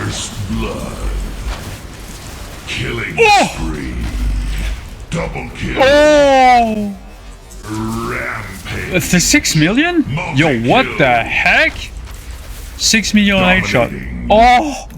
First blood. Killing spree. Double kill. Oh! Rampage. It's the 6 million? Yo, what the heck? 6 million headshot. Oh!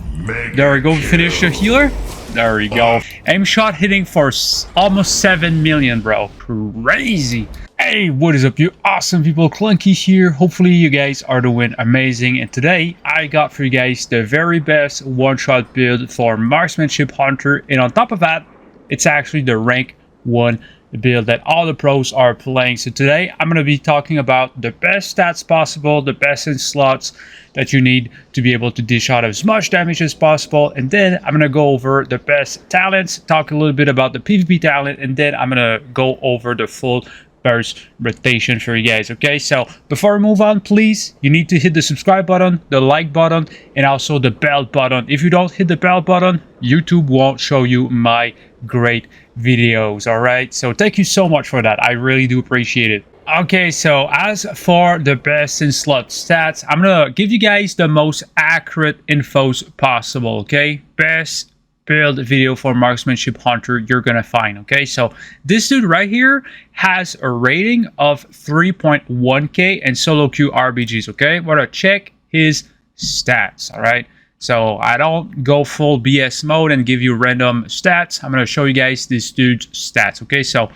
There we go, finish the healer. There we go. Aim shot hitting for almost 7 million, bro. Crazy. Hey, what is up, you awesome people? Clunky here. Hopefully you guys are doing amazing. And today I got for you guys the very best one-shot build for Marksmanship Hunter. And on top of that, it's actually the rank 1 build that all the pros are playing. So today I'm going to be talking about the best stats possible, the best in slots that you need to be able to dish out as much damage as possible. And then I'm going to go over the best talents, talk a little bit about the PvP talent, and then I'm going to go over the full burst rotation for you guys. Okay, so before we move on, please, you need to hit the subscribe button, the like button, and also the bell button. If you don't hit the bell button, YouTube won't show you my great videos. All right, so thank you so much for that. I really do appreciate it. Okay, so as for the best in slot stats, I'm gonna give you guys the most accurate infos possible. Okay, best build video for Marksmanship Hunter you're gonna find. Okay, so this dude right here has a rating of 3.1k and solo queue RBGs. Okay, we're gonna check his stats. All right, so I don't go full BS mode and give you random stats. I'm gonna show you guys this dude's stats. Okay, so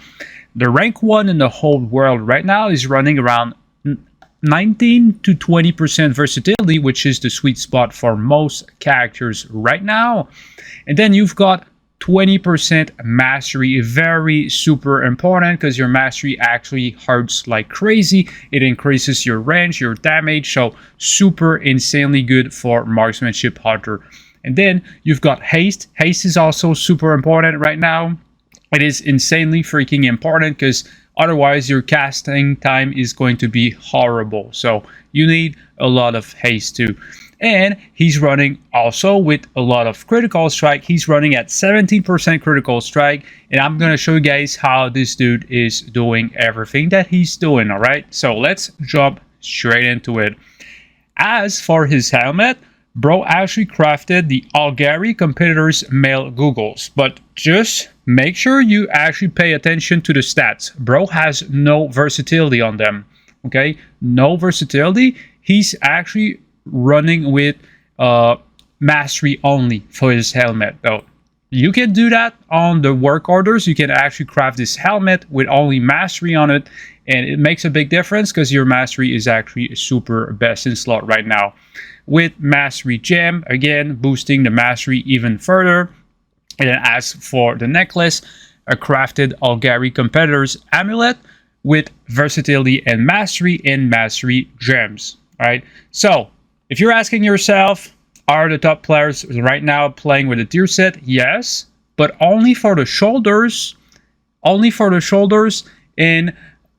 the rank 1 in the whole world right now is running around 19 to 20% versatility, which is the sweet spot for most characters right now. And then you've got 20% mastery, very super important because your mastery actually hurts like crazy. It increases your range, your damage, so super insanely good for Marksmanship Hunter. And then you've got haste. Haste is also super important right now. It is insanely freaking important because otherwise your casting time is going to be horrible. So you need a lot of haste too. And he's running also with a lot of critical strike. He's running at 17% critical strike. And I'm going to show you guys how this dude is doing everything that he's doing. All right, so let's jump straight into it. As for his helmet, bro actually crafted the Algari competitor's male googles, but just make sure you actually pay attention to the stats. Bro has no versatility on them. Okay, no versatility. He's actually running with mastery only for his helmet though. You can do that on the work orders. You can actually craft this helmet with only mastery on it, and it makes a big difference because your mastery is actually super best in slot right now. With mastery gem, again boosting the mastery even further. And then as for the necklace, a crafted Algari competitor's amulet with versatility and mastery gems. All right, so if you're asking yourself, are the top players right now playing with a tier set? Yes, but only for the shoulders, and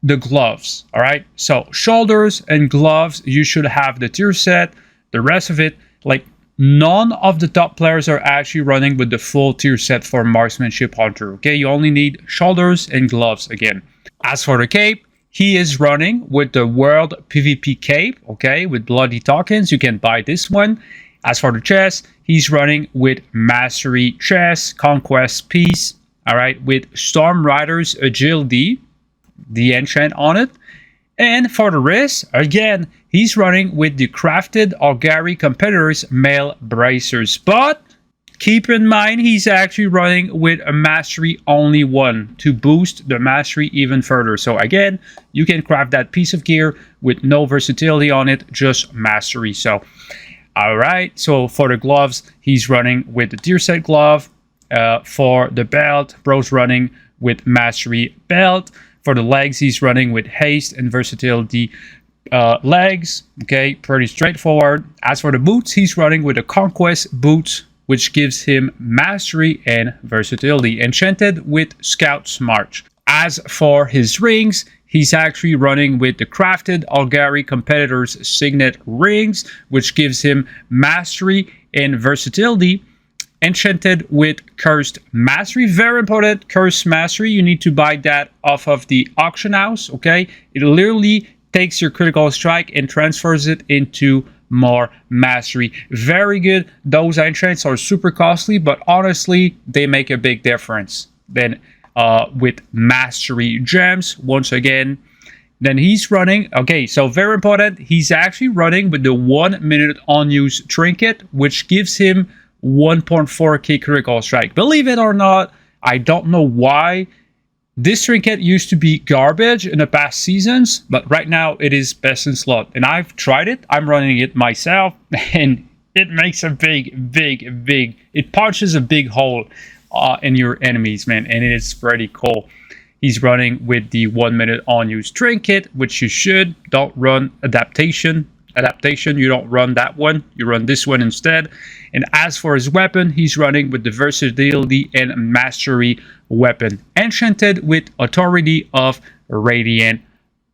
the gloves. All right, so shoulders and gloves, you should have the tier set. The rest of it, like none of the top players are actually running with the full tier set for Marksmanship Hunter. Okay, you only need shoulders and gloves again. As for the cape, he is running with the World PvP cape, okay, with bloody tokens. You can buy this one. As for the chest, he's running with Mastery chest, Conquest piece, all right, with Storm Rider's Agility, the enchant on it. And for the wrist, again, he's running with the crafted Algari competitor's male bracers. But keep in mind, he's actually running with a mastery only one to boost the mastery even further. So again, you can craft that piece of gear with no versatility on it, just mastery. So, all right. So for the gloves, he's running with the tier set glove. For the belt, bro's running with mastery belt. For the legs, he's running with haste and versatility legs. Okay, pretty straightforward. As for the boots, he's running with the Conquest boots, which gives him mastery and versatility, enchanted with Scout's March. As for his rings, he's actually running with the crafted Algari competitor's signet rings, which gives him mastery and versatility, enchanted with Cursed Mastery. Very important, Cursed Mastery. You need to buy that off of the auction house. Okay, it literally takes your critical strike and transfers it into more mastery. Very good. Those enchants are super costly, but honestly, they make a big difference. Then with mastery gems, once again, then he's running. Okay, so very important. He's actually running with the 1 minute unused trinket, which gives him 1.4k critical strike. Believe it or not, I don't know why. This trinket used to be garbage in the past seasons, but right now it is best in slot. And I've tried it. I'm running it myself, and it makes a big, it punches a big hole in your enemies, man. And it is pretty cool. He's running with the 1 minute unused trinket, which you should. Don't run adaptation. You don't run that one. You run this one instead. And as for his weapon, he's running with the versatility and mastery weapon, enchanted with authority of radiant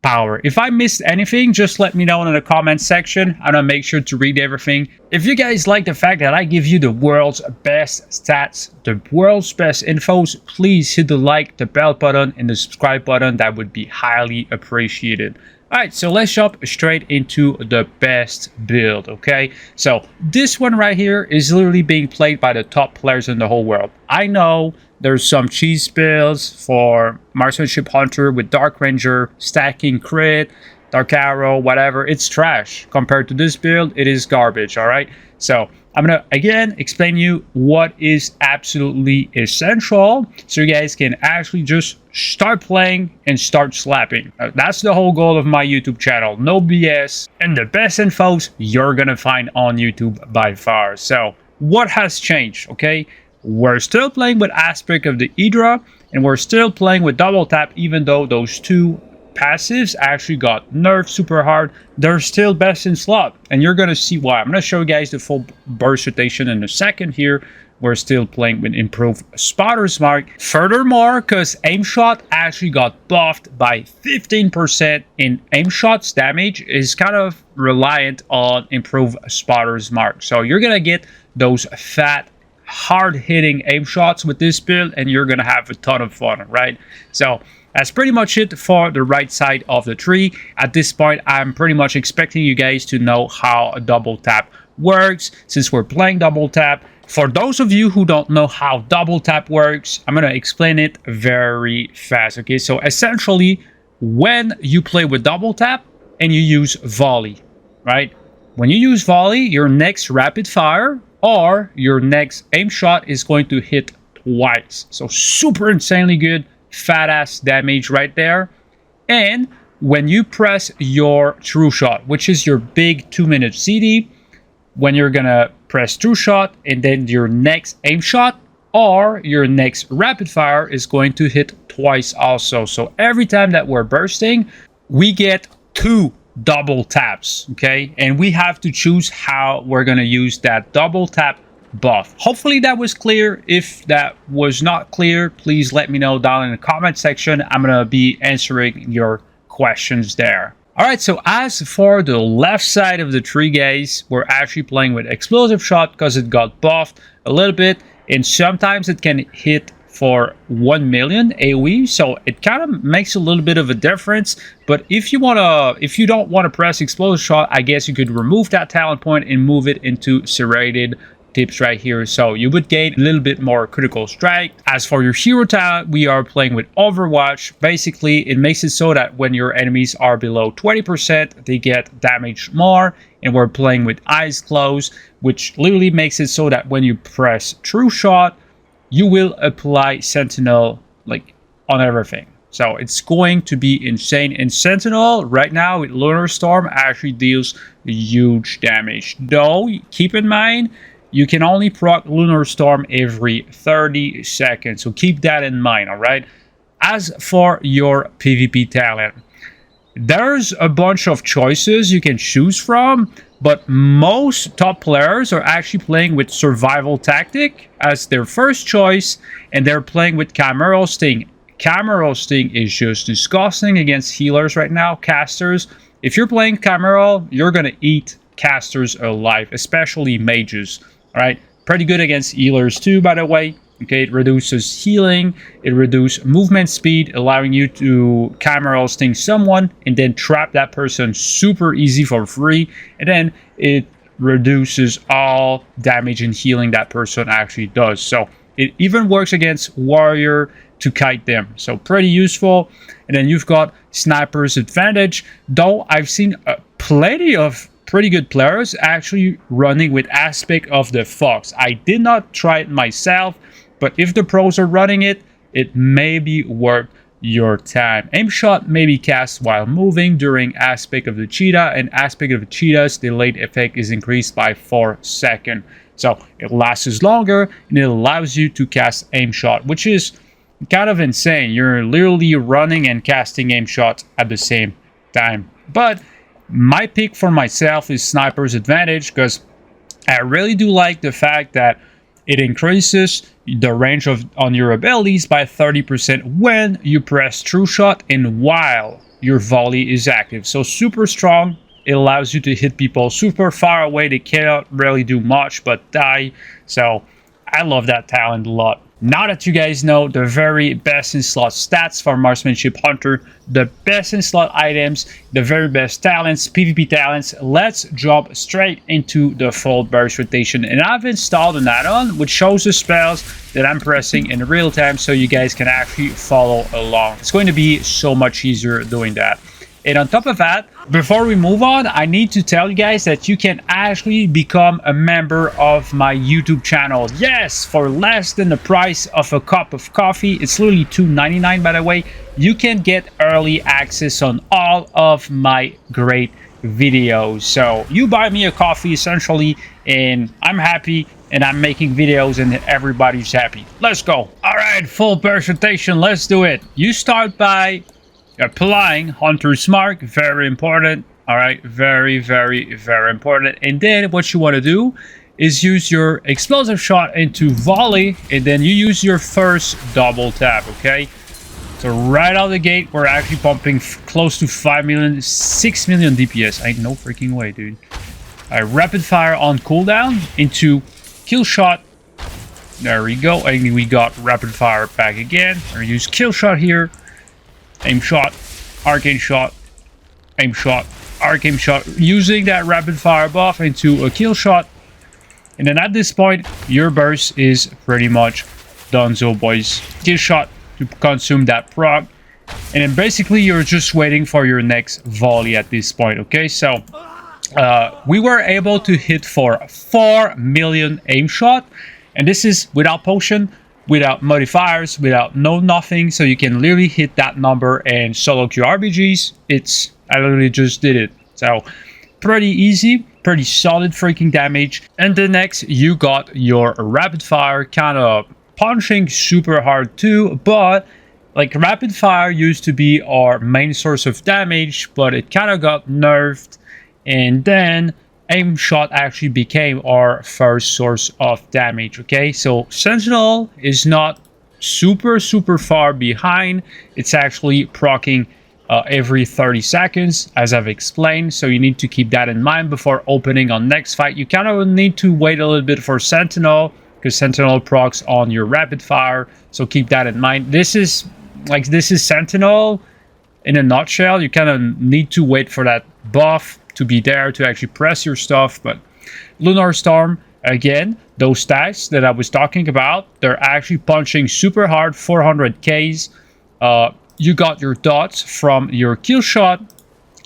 power. If I missed anything, just let me know in the comment section. I'm gonna make sure to read everything. If you guys like the fact that I give you the world's best stats, the world's best infos, please hit the like, the bell button, and the subscribe button. That would be highly appreciated. Alright, so let's jump straight into the best build, okay? So this one right here is literally being played by the top players in the whole world. I know there's some cheese builds for Marksmanship Hunter with Dark Ranger, stacking crit, Dark Arrow, whatever. It's trash. Compared to this build, it is garbage, alright? So I'm gonna again explain you what is absolutely essential so you guys can actually just start playing and start slapping. That's the whole goal of my YouTube channel. No BS, and the best infos you're gonna find on YouTube by far. So what has changed? Okay, we're still playing with Aspect of the Hydra, and we're still playing with double tap, even though those two passives actually got nerfed super hard. They're still best in slot, and you're gonna see why. I'm gonna show you guys the full burst rotation in a second here. We're still playing with improved Spotter's Mark. Furthermore, because aim shot actually got buffed by 15%, and aim shot's damage is kind of reliant on improved Spotter's Mark. So you're gonna get those fat, hard-hitting aim shots with this build, and you're gonna have a ton of fun, right? So that's pretty much it for the right side of the tree. At this point, I'm pretty much expecting you guys to know how a double tap works, since we're playing double tap. For those of you who don't know how double tap works, I'm going to explain it very fast. Okay, so essentially, when you play with double tap and you use Volley, right? When you use Volley, your next rapid fire or your next aim shot is going to hit twice. So super insanely good. Fat ass damage right there. And when you press your TrueShot, which is your big 2-minute CD, when you're gonna press TrueShot, and then your next aim shot or your next rapid fire is going to hit twice also. So every time that we're bursting, we get 2 double taps, okay? And we have to choose how we're gonna use that double tap buff. Hopefully that was clear. If that was not clear, please let me know down in the comment section. I'm gonna be answering your questions there. All right, so as for the left side of the tree, guys, we're actually playing with Explosive Shot because it got buffed a little bit, and sometimes it can hit for 1 million AoE, so it kind of makes a little bit of a difference. But if you don't want to press Explosive Shot, I guess you could remove that talent point and move it into Serrated Tips right here, so you would gain a little bit more critical strike. As for your hero talent, we are playing with Overwatch. Basically, it makes it so that when your enemies are below 20%, they get damaged more, and we're playing with Eyes Closed, which literally makes it so that when you press TrueShot, you will apply Sentinel like on everything. So it's going to be insane. And Sentinel right now with Lunar Storm actually deals huge damage. Though keep in mind, you can only proc Lunar Storm every 30 seconds. So keep that in mind, all right? As for your PvP talent, there's a bunch of choices you can choose from, but most top players are actually playing with Survival Tactic as their first choice, and they're playing with Chimeral Sting. Chimeral Sting is just disgusting against healers right now, casters. If you're playing Chimeral, you're gonna eat casters alive, especially mages. All right, pretty good against healers too, by the way. Okay, it reduces healing, it reduces movement speed, allowing you to camera sting someone and then trap that person super easy for free. And then it reduces all damage and healing that person actually does. So it even works against warrior to kite them. So pretty useful. And then you've got sniper's advantage, though I've seen plenty of pretty good players actually running with aspect of the fox. I did not try it myself, but if the pros are running it, it may be worth your time. Aim shot may be cast while moving during aspect of the cheetah, and aspect of the cheetah's delayed effect is increased by 4 seconds. So it lasts longer and it allows you to cast aim shot, which is kind of insane. You're literally running and casting aim shots at the same time. But my pick for myself is sniper's advantage, because I really do like the fact that it increases the range on your abilities by 30% when you press TrueShot and while your volley is active. So super strong. It allows you to hit people super far away. They cannot really do much but die. So I love that talent a lot. Now that you guys know the very best in slot stats for Marksmanship Hunter, the best in slot items, the very best talents, PvP talents, let's jump straight into the full burst rotation. And I've installed an add-on which shows the spells that I'm pressing in real time so you guys can actually follow along. It's going to be so much easier doing that. And on top of that, before we move on, I need to tell you guys that you can actually become a member of my YouTube channel. Yes, for less than the price of a cup of coffee. It's literally $2.99, by the way. You can get early access on all of my great videos. So you buy me a coffee essentially, and I'm happy, and I'm making videos, and everybody's happy. Let's go. All right, full burst rotation. Let's do it. You start by applying Hunter's Mark, very important. All right, very important. And then what you want to do is use your explosive shot into volley, and then you use your first double tap. Okay, so right out of the gate, we're actually pumping close to 5 million, 6 million DPS. Ain't no freaking way, dude. All right, rapid fire on cooldown into kill shot. There we go, and we got rapid fire back again. Or use kill shot here. Aim shot, arcane shot, aim shot, arcane shot, using that rapid fire buff into a kill shot. And then at this point, your burst is pretty much done, so boys. Kill shot to consume that proc. And then basically you're just waiting for your next volley at this point, okay? So we were able to hit for 4 million aim shot. And this is without potion, without modifiers, without nothing, so you can literally hit that number and solo queue RBGs. I literally just did it. So pretty easy, pretty solid freaking damage. And the next, you got your rapid fire, kind of punching super hard too, but like rapid fire used to be our main source of damage, but it kind of got nerfed, and then aim shot actually became our first source of damage. Okay, so Sentinel is not super far behind. It's actually proccing every 30 seconds, as I've explained, so you need to keep that in mind before opening on next fight. You kind of need to wait a little bit for Sentinel, because Sentinel procs on your rapid fire, so keep that in mind. This is Sentinel in a nutshell. You kind of need to wait for that buff to be there to actually press your stuff. But Lunar Storm, again, those stats that I was talking about, they're actually punching super hard, 400 Ks. You got your dots from your kill shot,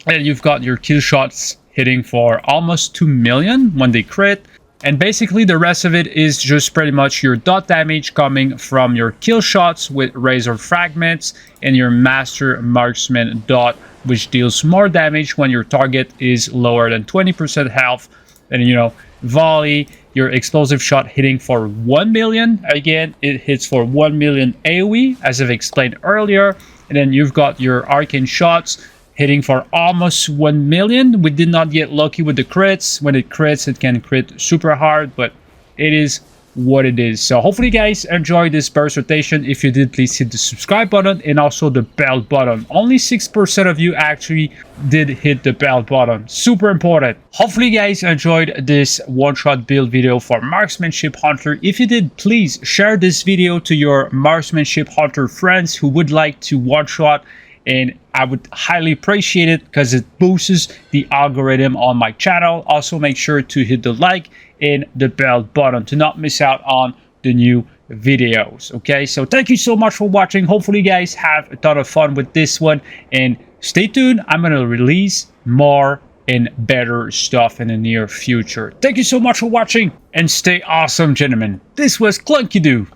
and you've got your kill shots hitting for almost 2 million when they crit. And basically the rest of it is just pretty much your dot damage coming from your kill shots with razor fragments, and your master marksman dot, which deals more damage when your target is lower than 20% health. And you know, volley, your explosive shot hitting for 1 million. Again, it hits for 1 million AoE, as I've explained earlier. And then you've got your arcane shots hitting for almost 1 million. We did not get lucky with the crits. When it crits, it can crit super hard, but it is what it is. So hopefully you guys enjoyed this burst rotation. If you did, please hit the subscribe button and also the bell button. Only 6% of you actually did hit the bell button. Super important. Hopefully you guys enjoyed this one-shot build video for Marksmanship Hunter. If you did, please share this video to your Marksmanship Hunter friends who would like to one-shot, and I would highly appreciate it because it boosts the algorithm on my channel. Also, make sure to hit the like and the bell button to not miss out on the new videos. Okay, so thank you so much for watching. Hopefully you guys have a ton of fun with this one, and stay tuned. I'm gonna release more and better stuff in the near future. Thank you so much for watching, and stay awesome, gentlemen. This was Clunky Doo.